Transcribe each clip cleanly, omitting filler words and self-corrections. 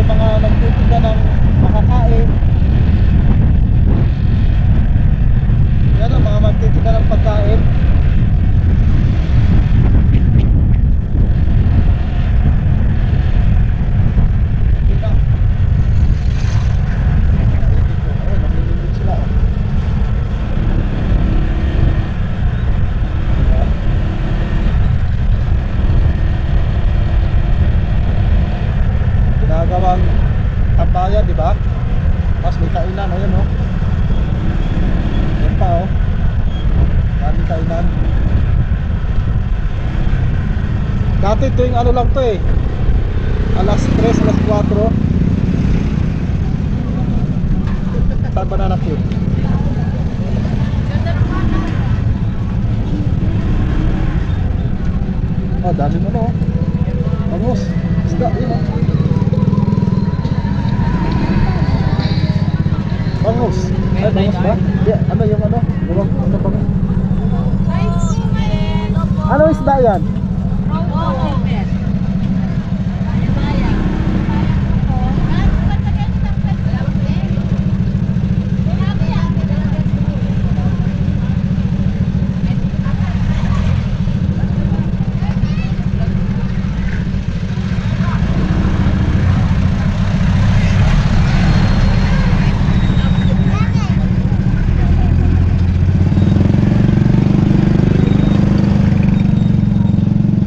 may mga nagtitinda ng makakain. Yan ang mga magtitinda ng pagkain. Ginagawang tambayan, di ba? Tapos may kainan, ayun oh. Yan pa oh. Daming kainan. Dati tuwing ano lang to eh, alas 3, alas 4. Saan banana queue? Oh, daming ano oh. Bangus, isda, yun oh. Bangus. Ay, bangus ba? Di, ano yung ano? Ano bangus? Ano isda yan?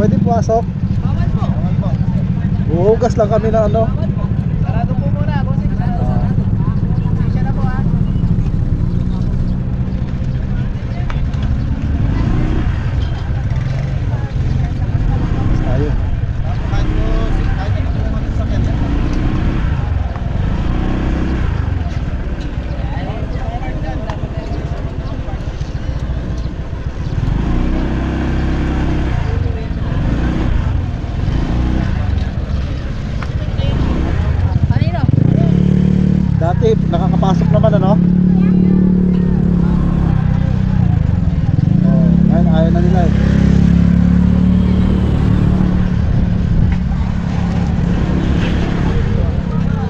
Pwede pumasok? Bawal po. Uhugas lang kami na ano. Sarado po muna. Siya na po ha. Tayo. Dati nakakapasok naman ano? Oh, ngayon ayaw na nila eh.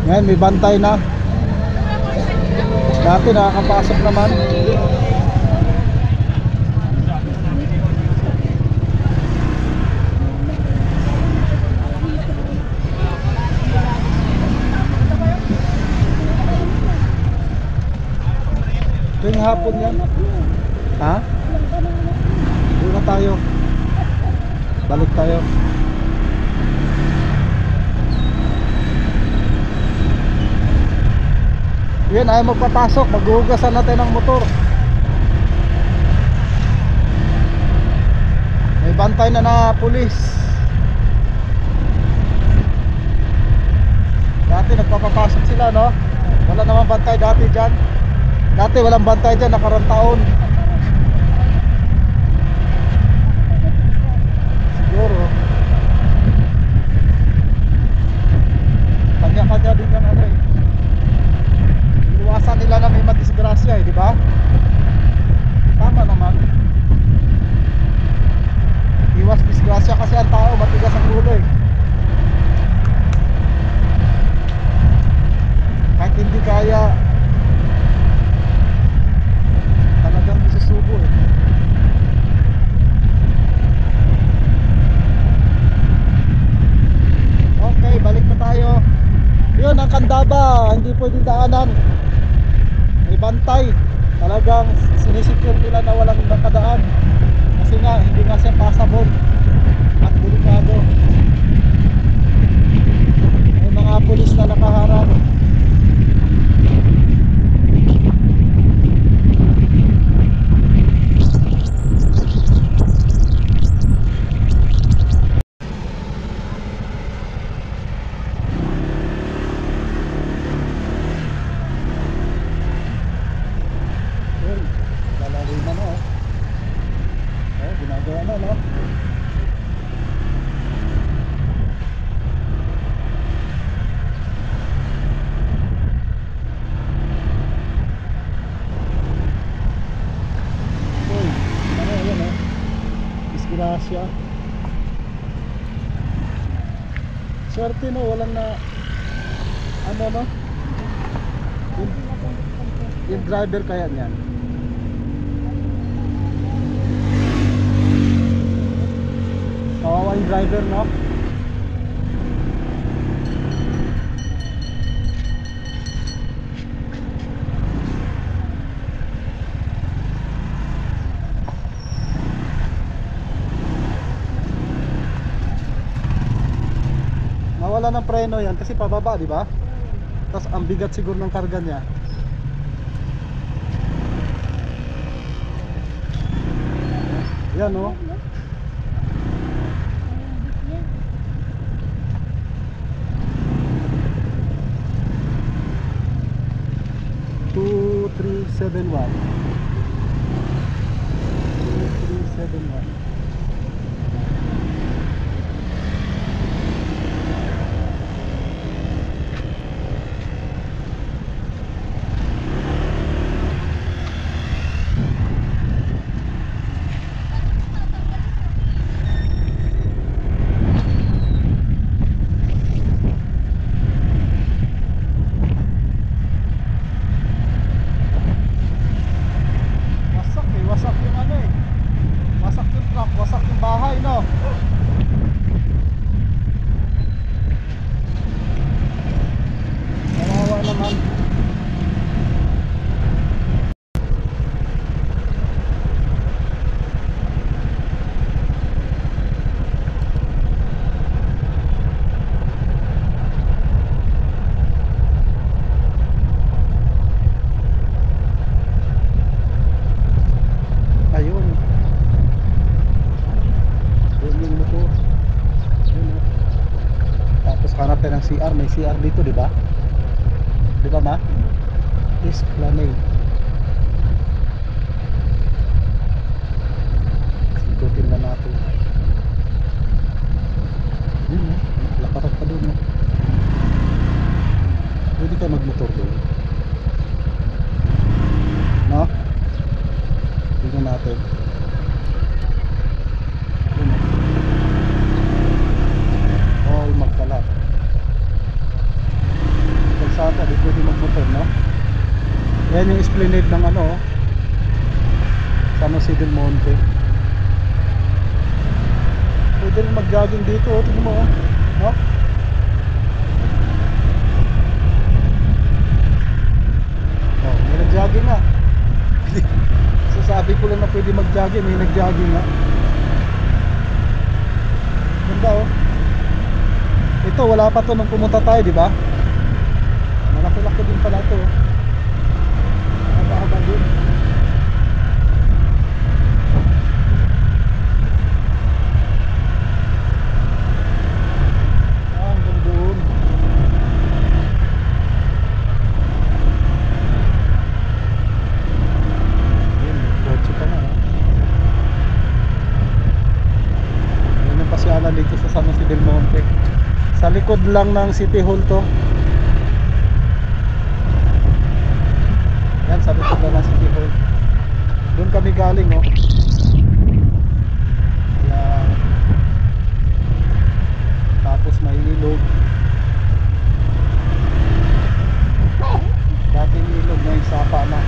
Ngayon may bantay na. Dati nakakapasok naman. Tuwing hapon yan. Ha? Doon na tayo. Balik tayo. Yan, ayaw magpapasok. Maghuhugasan natin ng motor. May bantay na pulis. Dati nagpapapasok sila, no? Wala namang bantay dati dyan. Dati walang bantay dyan, nakarang taon. Siguro kanya-kanya din yan ano eh. Iwasan nila na may madisgrasya eh, di ba? Tama naman. Iwas disgrasya kasi ang tao matigas ang ulo eh. Kahit hindi kaya, talagang isusubo eh. Okay, balik na tayo. Yun, ang Candaba, hindi pwede daanan. May bantay. Talagang sinisecure nila na walang nakadaan. Kasi nga, hindi nga siya passable at delikado. May mga pulis na nakaharap. Ginagawa na, no? Uy, ano yan, eh? Disgrasya. Swerte, no? Walang ano no? Yung driver kaya niyan. Kawawa yung driver, no? Nawala ng preno yan kasi pababa, di ba? Tapos ang bigat siguro ng karga niya. Yan, no? Two, 371. 2371. Wasak yung ano eh. Wasak yung truck, wasak yung bahay, no? Kawawa naman. Ayun. Yun yung motor. Yun, oh. Tapos hanap tayo ng CR. May CR dito, di ba? Di ba, ma? Esplanade. Ikutin na natin. Yun, oh. Lakarat pa doon, oh. Pwede tayo magmotor doon. No? Tingnan natin. Yun, oh. All magkalat. Kalsada, di pwede magmotor, no? Yan yung esplanade ng ano, oh. San Jose del Monte. Pwede rin mag-jogging dito, oh. Tingnan mo, oh. No? Oh, may nag-jogging na. Sasabi ko lang na pwede mag-jogging, may nag-jogging na. Ganda, oh. Ito wala pa to nung pumunta tayo, di ba? Malaki-laki din pala to. Haba-haba din. Hanggang doon. Yun, may kotse pa na, oh. Yan yung pasyalan dito sa San Jose del Monte. Sa likod lang ng City Hall to. Yan, sa likod lang ng City Hall. Doon kami galing, oh. Yan. Tapos may ilog. Dating ilog, ngayon sapa na.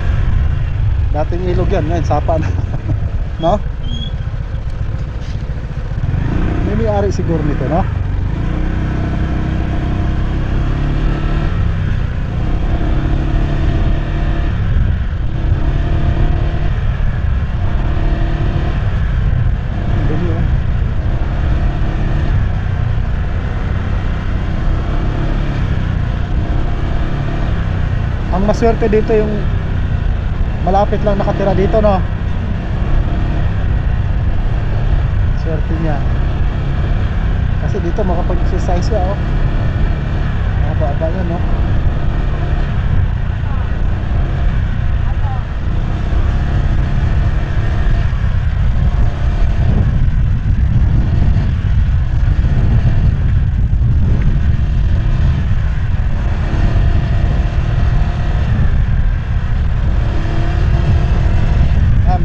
Dating ilog yan, ngayon sapa na. No? May-ari siguro nito, no? Ang maswerte dito yung malapit lang nakatira dito, no? Swerte niya. Kasi dito makapag-exercise siya, oh. Haba-haba yan, no?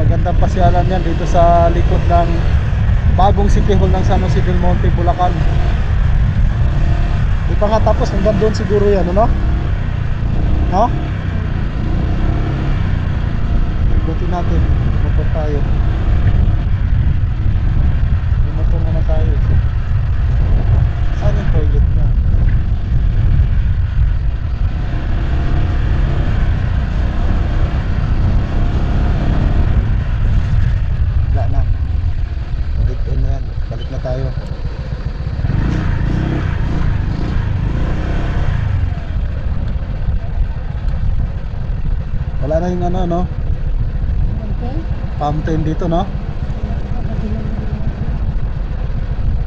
Magandang pasyalan yan dito sa likod ng bagong City Hall ng San Jose del Monte, Bulacan. Di pa nga tapos, hanggang doon siguro yan, ano? Ha? Buti natin. Motor tayo. May motor naman tayo. Saan yung toilet niya? Wala na. Dead end na yan. Balik na tayo. Wala na yung ano, no? Fountain dito, no?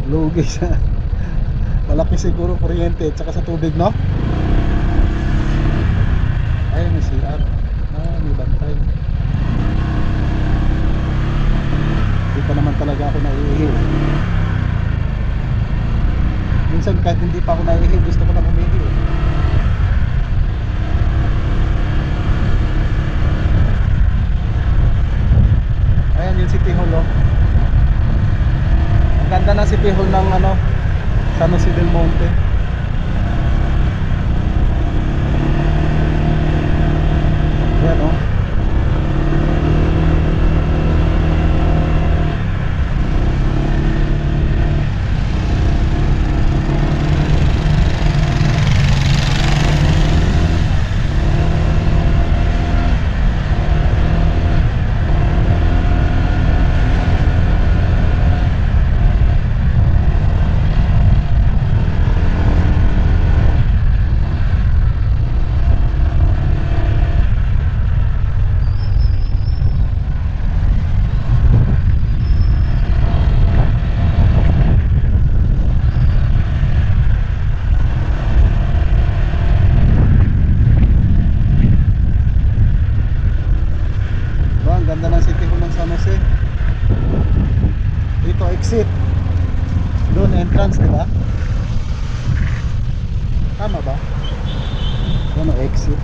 Lugi siya. Malaki siguro kuryente at saka sa tubig, no? Ay, may CR. Ah, may bantay. Hindi pa naman talaga ako naiihi. Minsan kahit hindi pa ako naiihi, gusto ko lang umihi. Ayan yung City Hall, oh. Ang ganda ng City Hall ng ano, San Jose del Monte. Ayan, oh. Ang ganda ng City Hall ng San Jose. Dito exit. Doon entrance, di ba? Tama ba? Ano exit?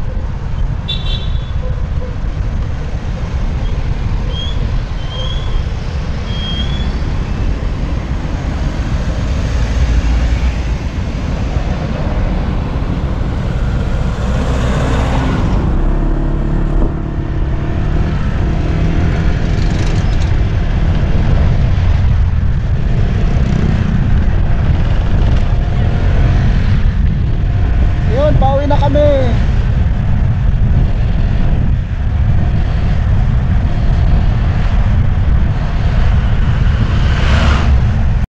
Yun, pauwi na kami.